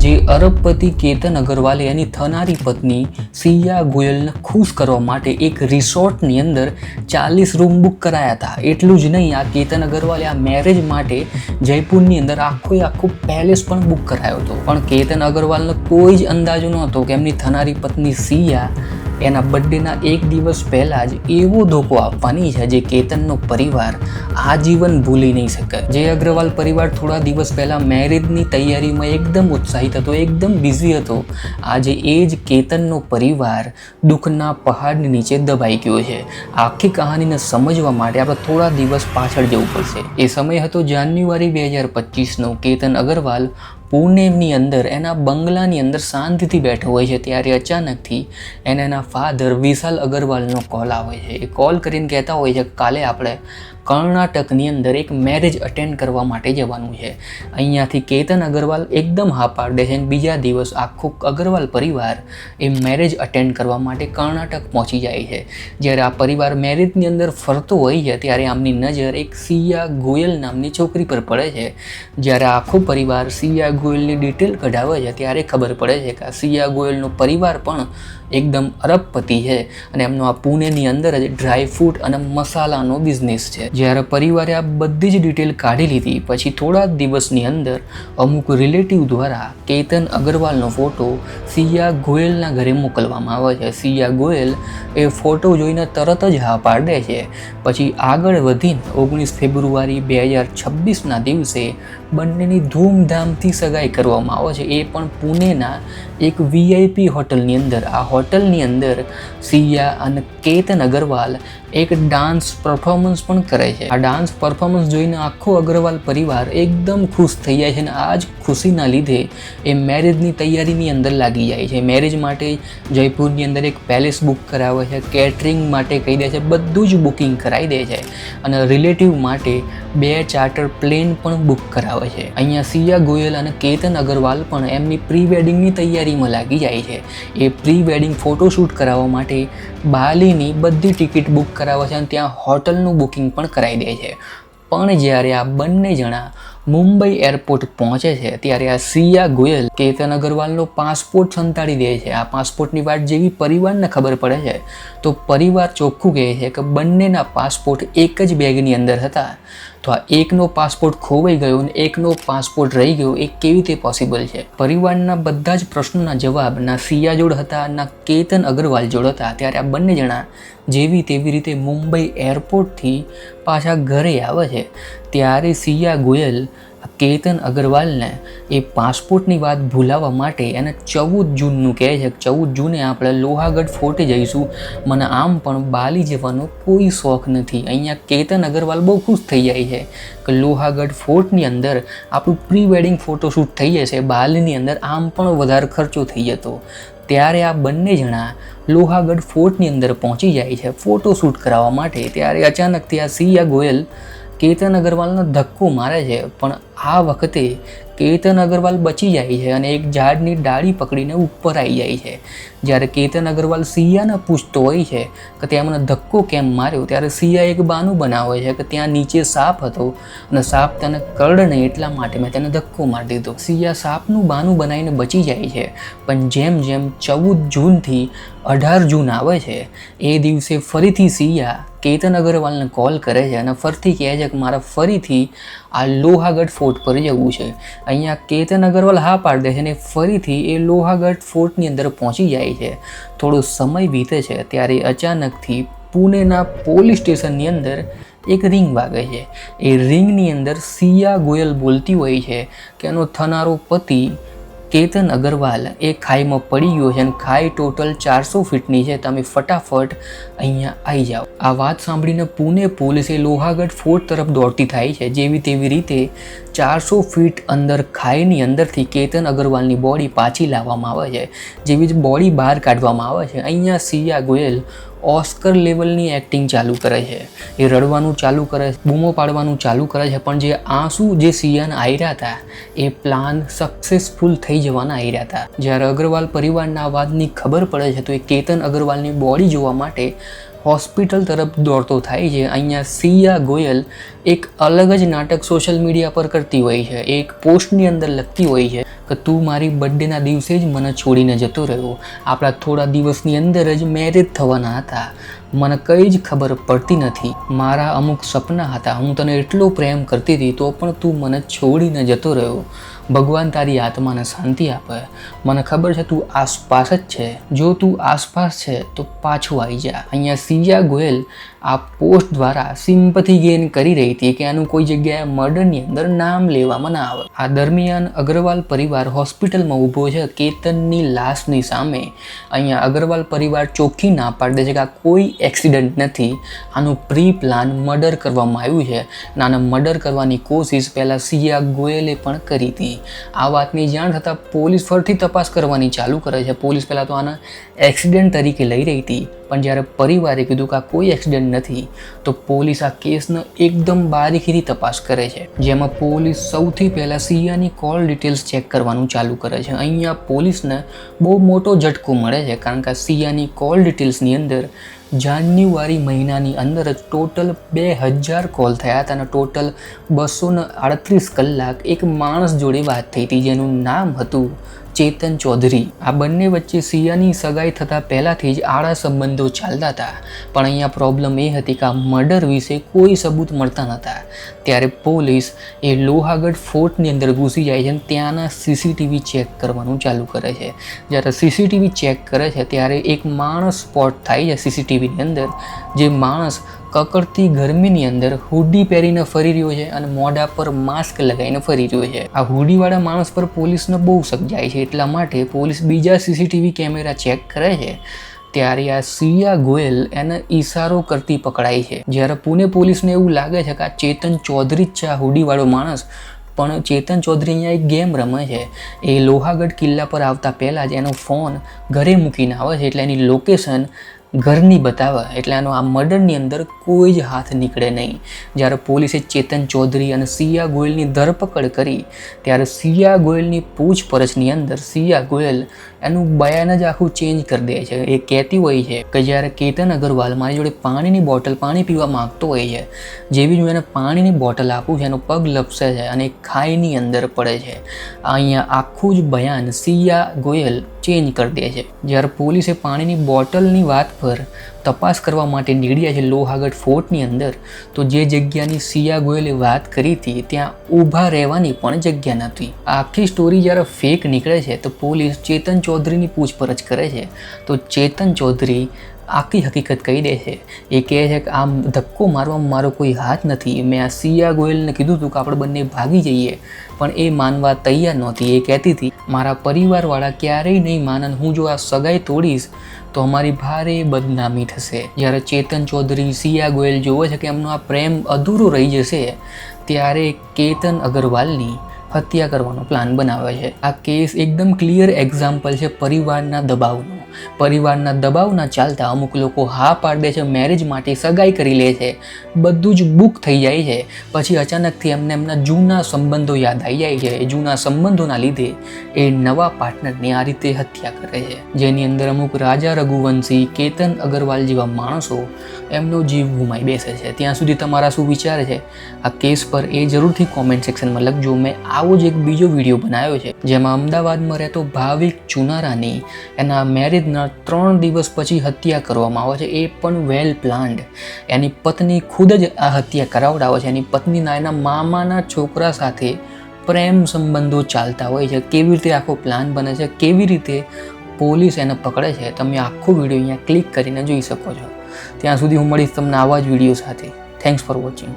જે અરબપતિ કેતન અગ્રવાલે એની થનારી પત્ની સિયા ગોયલને ખુશ કરવા માટે એક રિસોર્ટની અંદર 40 રૂમ બુક કરાયા હતા. એટલું જ નહીં, આ કેતન અગ્રવાલે આ મેરેજ માટે જયપુરની અંદર આખો પેલેસ પણ બુક કરાયો હતો. પણ કેતન અગ્રવાલનો કોઈ જ અંદાજો નહોતો કે એમની થનારી પત્ની સિયા એના બર્થડેના એક દિવસ પહેલાં જ એવો ધોકો આપવાની છે જે કેતનનો પરિવાર આજીવન ભૂલી નહીં શકે. જે અગ્રવાલ પરિવાર થોડા દિવસ પહેલાં મેરેજની તૈયારીમાં એકદમ ઉત્સાહિત હતો, એકદમ બિઝી હતો, આજે એ જ કેતનનો પરિવાર દુઃખના પહાડની નીચે દબાઈ ગયો છે. આખી કહાનીને સમજવા માટે આપણે થોડા દિવસ પાછળ જવું પડશે. એ સમય હતો જાન્યુઆરી 2025નો. કેતન અગ્રવાલ પુણેની અંદર એના બંગલાની અંદર શાંતિથી બેઠો હોય છે, ત્યારે અચાનકથી એને એના ફાધર વિશાલ અગ્રવાલનો કોલ આવે છે. એ કોલ કરીને કહેતા હોય છે કાલે આપણે કર્ણાટકની અંદર એક મેરેજ અટેન્ડ કરવા માટે જવાનું છે. અહીંયાથી કેતન અગ્રવાલ એકદમ હા પાડી દે છે અને બીજા દિવસ આખો અગ્રવાલ પરિવાર એ મેરેજ અટેન્ડ કરવા માટે કર્ણાટક પહોંચી જાય છે. જ્યારે આ પરિવાર મેરેજની અંદર ફરતો હોય છે ત્યારે આમની નજર એક સિયા ગોયલ નામની છોકરી પર પડે છે. જ્યારે આખો પરિવાર સિયા ગોયલની ડિટેલ કઢાવે છે ત્યારે ખબર પડે છે કે આ સિયા ગોયલનો પરિવાર પણ એકદમ અરબપતિ છે અને એમનો આ પુણેની અંદર જ ડ્રાય ફ્રૂટ અને મસાલાનો બિઝનેસ છે. જ્યારે પરિવારે આ બધી જ ડિટેલ કાઢી લીધી પછી થોડા દિવસની અંદર અમુક રિલેટિવ દ્વારા કેતન અગ્રવાલનો ફોટો સિયા ગોયલના ઘરે મોકલવામાં આવે છે. સિયા ગોયલ એ ફોટો જોઈને તરત જ હા પાડે છે. પછી આગળ વધીને 19 ફેબ્રુઆરી 2026ના દિવસે બંનેની ધૂમધામથી સગાઈ કરવામાં આવે છે, એ પણ પુણેના એક VIP હોટલની અંદર. આ હોટલની અંદર સિયા અને કેતન અગ્રવાલ એક ડાન્સ પરફોર્મન્સ પણ કરે છે. આ ડાન્સ પરફોર્મન્સ જોઈને આખો અગ્રવાલ પરિવાર એકદમ ખુશ થઈ જાય છે અને આ જ ખુશીના લીધે એ મેરેજની તૈયારીની અંદર લાગી જાય છે. મેરેજ માટે જયપુરની અંદર એક પેલેસ બુક કરાવે છે, કેટરિંગ માટે કહી દે છે, બધું જ બુકિંગ કરાવી દે છે અને રિલેટિવ માટે 2 ચાર્ટર પ્લેન પણ બુક કરાવે છે. અહીંયા સિયા ગોયલ અને કેતન અગ્રવાલ પણ એમની પ્રી વેડિંગની તૈયારીમાં લાગી જાય છે. એ પ્રી વેડિંગ ફોટોશૂટ કરાવવા માટે બાલીની બધી ટિકિટ બુક કરાવે છે અને ત્યાં હોટલનું બુકિંગ પણ કરાવી દે છે. પણ જ્યારે આ બંને જણા મુંબઈ એરપોર્ટ પહોંચે છે ત્યારે આ સિયા ગોયલ કેતન અગ્રવાલનો પાસપોર્ટ સંતાડી દે છે. આ પાસપોર્ટની વાત જેવી પરિવારને ખબર પડે છે તો પરિવાર ચોખ્ખું કહે છે કે બંનેના પાસપોર્ટ એક જ બેગની અંદર હતા. તો આ એકનો પાસપોર્ટ ખોવાઈ ગયો અને એકનો પાસપોર્ટ રહી ગયો, એ કેવી રીતે પોસિબલ છે? પરિવારના બધા જ પ્રશ્નોના જવાબ ના સિયા જોડ હતા ના કેતન અગ્રવાલ જોડ હતા. ત્યારે આ બંને જણા જેવી તેવી રીતે મુંબઈ એરપોર્ટથી પાછા ઘરે આવે છે ત્યારે સિયા ગોયલ કેતન અગ્રવાલને એ પાસપોર્ટની વાત ભૂલાવવા માટે એને 14 જૂનનું કહે છે. 14 જૂને આપણે લોહાગઢ ફોર્ટે જઈશું, મને આમ પણ બાલી જવાનો કોઈ શોખ નથી. અહીંયા કેતન અગ્રવાલ બહુ ખુશ થઈ જાય છે કે લોહાગઢ ફોર્ટની અંદર આપણું પ્રી વેડિંગ ફોટોશૂટ થઈ જશે, બાલીની અંદર આમ પણ વધારે ખર્ચો થઈ જતો. ત્યારે આ બંને જણા લોહાગઢ ફોર્ટની અંદર પહોંચી જાય છે ફોટોશૂટ કરાવવા માટે. ત્યારે અચાનકથી આ સિયા ગોયલ કેતન અગ્રવાલનો ધક્કો મારે છે, પણ આ વખતે કેતન અગ્રવાલ બચી જાય છે અને એક ઝાડની ડાળી પકડીને ઉપર આવી જાય છે. જ્યારે કેતન અગ્રવાલ સિયાને પૂછતો હોય છે કે ત્યાં મને ધક્કો કેમ માર્યો, ત્યારે સિયા એક બાનું બનાવે છે કે ત્યાં નીચે સાપ હતો અને સાપ તને કરડે નહીં એટલા માટે મેં તેને ધક્કો મારી દીધો. સિયા સાપનું બાનું બનાવીને બચી જાય છે. પણ જેમ જેમ 14 જૂનથી 18 જૂન આવે છે એ દિવસે ફરીથી સિયા કેતન અગ્રવાલને કોલ કરે છે અને ફરીથી કહે છે કે મારે ફરીથી આ લોહાગઢ ફોર્ટ પર જવું છે. અહીંયા કેતન અગ્રવાલ હા પાડી દે છે અને ફરીથી એ લોહાગઢ ફોર્ટની અંદર પહોંચી જાય છે. થોડો સમય વીતે છે ત્યારે અચાનકથી પુણેના પોલીસ સ્ટેશનની અંદર એક રિંગ વાગે છે. એ રિંગની અંદર સિયા ગોયલ બોલતી હોય છે કે એનો થનારો પતિ કેતન અગ્રવાલ એ ખાઈમાં પડી ગયો છે અને ખાઈ ટોટલ 400 ફીટની છે, તમે ફટાફટ અહીંયા આવી જાઓ. આ વાત સાંભળીને પુણે પોલીસે લોહાગઢ ફોર્ટ તરફ દોડતી થાય છે. જેવી તેવી રીતે 400 ફીટ અંદર ખાઈની અંદરથી કેતન અગ્રવાલની બોડી પાછી લાવવામાં આવે છે. જેવી જ બોડી બહાર કાઢવામાં આવે છે, અહીંયા સિયા ગોયલ ઓસ્કર લેવલની એક્ટિંગ ચાલુ કરે છે. એ રડવાનું ચાલુ કરે છે, બૂમો પાડવાનું ચાલુ કરે છે, પણ જે આંસુ જે સિયાને આવ્યા હતા એ પ્લાન સક્સેસફુલ થઈ જવાના આવ્યા હતા. જ્યારે અગ્રવાલ પરિવારના આ વાતની ખબર પડે છે તો એ કેતન અગ્રવાલની બોડી જોવા માટે હોસ્પિટલ તરફ દોડતો થાય છે. અહીંયા સિયા ગોયલ એક અલગ જ નાટક સોશિયલ મીડિયા પર કરતી હોય છે. એક પોસ્ટની અંદર લખતી હોય છે કે તું મારી બર્થડેના દિવસે જ મને છોડીને જતો રહ્યો. આપણા થોડા દિવસની અંદર જ મેરેજ થવાના હતા. મને કંઈ જ ખબર પડતી નથી. મારા અમુક સપના હતા. હું તને એટલો પ્રેમ કરતી હતી તો પણ તું મને છોડીને જતો રહ્યો. ભગવાન તારી આત્માને શાંતિ આપે. મને ખબર છે તું આસપાસ જ છે. જો તું આસપાસ છે તો પાછું આવી જા. અહીંયા સિયા ગોયલ આ પોસ્ટ દ્વારા સિમ્પથી ગેઇન કરી રહી હતી કે આનું કોઈ જગ્યાએ મર્ડરની અંદર નામ લેવામાં ના આવે. આ દરમિયાન અગ્રવાલ પરિવાર હોસ્પિટલમાં ઊભો છે કેતનની લાશની સામે. અહીંયા અગ્રવાલ પરિવાર ચોખ્ખી ના પાડે છે કે આ કોઈ એક્સિડન્ટ નથી, આનું પ્રી પ્લાન મર્ડર કરવામાં આવ્યું છે. અને આને મર્ડર કરવાની કોશિશ પહેલાં સિયા ગોયલે પણ કરી હતી. આ વાતની જાણ થતાં પોલીસ ફરીથી તપાસ કરવાની ચાલુ કરે છે. પોલીસ પહેલાં તો આને એક્સિડન્ટ તરીકે લઈ રહી હતી, પણ જ્યારે પરિવારે કીધું કે આ કોઈ એક્સિડન્ટ નથી તો પોલીસ આ કેસનો એકદમ બારીકીથી તપાસ કરે છે. જેમાં પોલીસ સૌથી પહેલાં સિયાની કોલ ડિટેલ્સ ચેક કરવાનું ચાલુ કરે છે. અહીંયા પોલીસને બહુ મોટો ઝટકો મળે છે, કારણ કે સિયાની કોલ ડિટેલ્સની અંદર જાન્યુઆરી મહિનાની અંદર જ ટોટલ 2000 કોલ થયા હતા અને ટોટલ 238 કલાક એક માણસ જોડે વાત થઈ હતી જેનું નામ હતું ચેતન ચૌધરી. આ બંને વચ્ચે સિયાની સગાઈ થતાં પહેલાંથી જ આડા સંબંધો ચાલતા હતા, પણ અહીંયા પ્રોબ્લેમ એ હતી કે આ મર્ડર વિશે કોઈ સબૂત મળતા નહોતા. ત્યારે પોલીસ એ લોહાગઢ ફોર્ટની અંદર ઘૂસી જાય છે અને ત્યાંના સીસીટીવી ચેક કરવાનું ચાલુ કરે છે. જ્યારે સીસીટીવી ચેક કરે છે ત્યારે એક માણસ સ્પોટ થાય છે સીસીટીવીની અંદર. જે માણસ કકડતી ગરમીની અંદર હુડી પહેરીને ફરી રહ્યો છે અને મોઢા પર માસ્ક લગાવીને ફરી રહ્યો છે. આ હુડીવાળા માણસ પર પોલીસને બહુ શક જાય છે, એટલા માટે પોલીસ બીજા સીસીટીવી કેમેરા ચેક કરે છે. ત્યારે આ સિયા ગોયલ એને ઈશારો કરતી પકડાય છે. જ્યારે પુણે પોલીસને એવું લાગે છે કે આ ચેતન ચૌધરી જ છે આ હુડીવાળો માણસ, પણ ચેતન ચૌધરી અહીંયા એક ગેમ રમે છે. એ લોહાગઢ કિલ્લા પર આવતા પહેલાં જ એનો ફોન ઘરે મૂકીને આવે છે, એટલે એની લોકેશન ઘરની બતાવે, એટલે આનો આ મર્ડરની અંદર કોઈ જ હાથ નીકળે નહીં. જ્યારે પોલીસે ચેતન ચૌધરી અને સિયા ગોયલની ધરપકડ કરી ત્યારે સિયા ગોયલની પૂછપરછની અંદર સિયા ગોયલ એનું બયાન જ આખું ચેન્જ કરી દે છે. એ કહેતી હોય છે કે જ્યારે કેતન અગ્રવાલ મારી જોડે પાણી પીવા માગતો હોય છે, જેવી જ હું એને પાણીની બોટલ આપું છું એનો પગ લપસે છે અને ખાઈની અંદર પડે છે. અહીંયા આખું જ બયાન સિયા ગોયલ ચેન્જ કરી દે છે. જ્યારે પોલીસે પાણીની બોટલની વાત પર તપાસ કરવા માટે નીકળ્યા છે લોહાગઢ ફોર્ટની અંદર, તો જે જગ્યાની સિયા ગોયલે વાત કરી હતી ત્યાં ઊભા રહેવાની પણ જગ્યા નહોતી. આખી સ્ટોરી જ્યારે ફેક નીકળે છે તો પોલીસ ચેતન ચૌધરીની પૂછપરછ કરે છે. તો ચેતન ચૌધરી આખી હકીકત કહી દે છે. એ કહે છે કે આ ધક્કો મારવામાં મારો કોઈ હાથ નથી. મેં આ સિયા ગોયલને કીધું હતું કે આપણે બંને ભાગી જઈએ, પણ એ માનવા તૈયાર નહોતી. એ કહેતી હતી મારા પરિવારવાળા ક્યારેય નહીં માનન, હું જો આ સગાઈ તોડીશ તો અમારી ભારે બદનામી થશે. જ્યારે ચેતન ચૌધરી સિયા ગોયલ જોવે છે કે એમનો આ પ્રેમ અધૂરો રહી જશે, ત્યારે કેતન અગ્રવાલની હત્યા કરવાનો પ્લાન બનાવે છે. આ કેસ એકદમ ક્લિયર એક્ઝામ્પલ છે પરિવારના દબાવનો. પરિવારના દબાવના ચાલતા અમુક લોકો હા પાડે છે મેરેજ માટે, સગાઈ કરી લે છે, બધું જ બુક થઈ જાય છે. પછી અચાનકથી એમને એમના જૂના સંબંધો યાદ આવી જાય છે. જૂના સંબંધોના લીધે એ નવા પાર્ટનરની આ રીતે હત્યા કરે છે, જેની અંદર અમુક રાજા રઘુવંશી, કેતન અગ્રવાલ જેવા માણસો એમનો જીવ ગુમાઈ બેસે છે. ત્યાં સુધી તમારા શું વિચાર છે આ કેસ પર એ જરૂરથી કોમેન્ટ સેક્શનમાં લખજો. મેં આવો જ એક બીજો વિડીયો બનાવ્યો છે જેમાં અમદાવાદમાં રહેતો ભાવિક ચુનારાની એના મેરેજના 3 દિવસ પછી હત્યા કરવામાં આવે છે. એ પણ વેલ પ્લાન્ડ. એની પત્ની ખુદ જ આ હત્યા કરાવડાવે છે. એની પત્નીના એના મામાના છોકરા સાથે પ્રેમ સંબંધો ચાલતા હોય છે. કેવી રીતે આખો પ્લાન બને છે, કેવી રીતે પોલીસ એને પકડે છે, તમે આખો વિડીયો અહીંયા ક્લિક કરીને જોઈ શકો છો. ત્યાં સુધી હું મળીશ તમને આવા જ વિડીયો સાથે. Thanks for watching.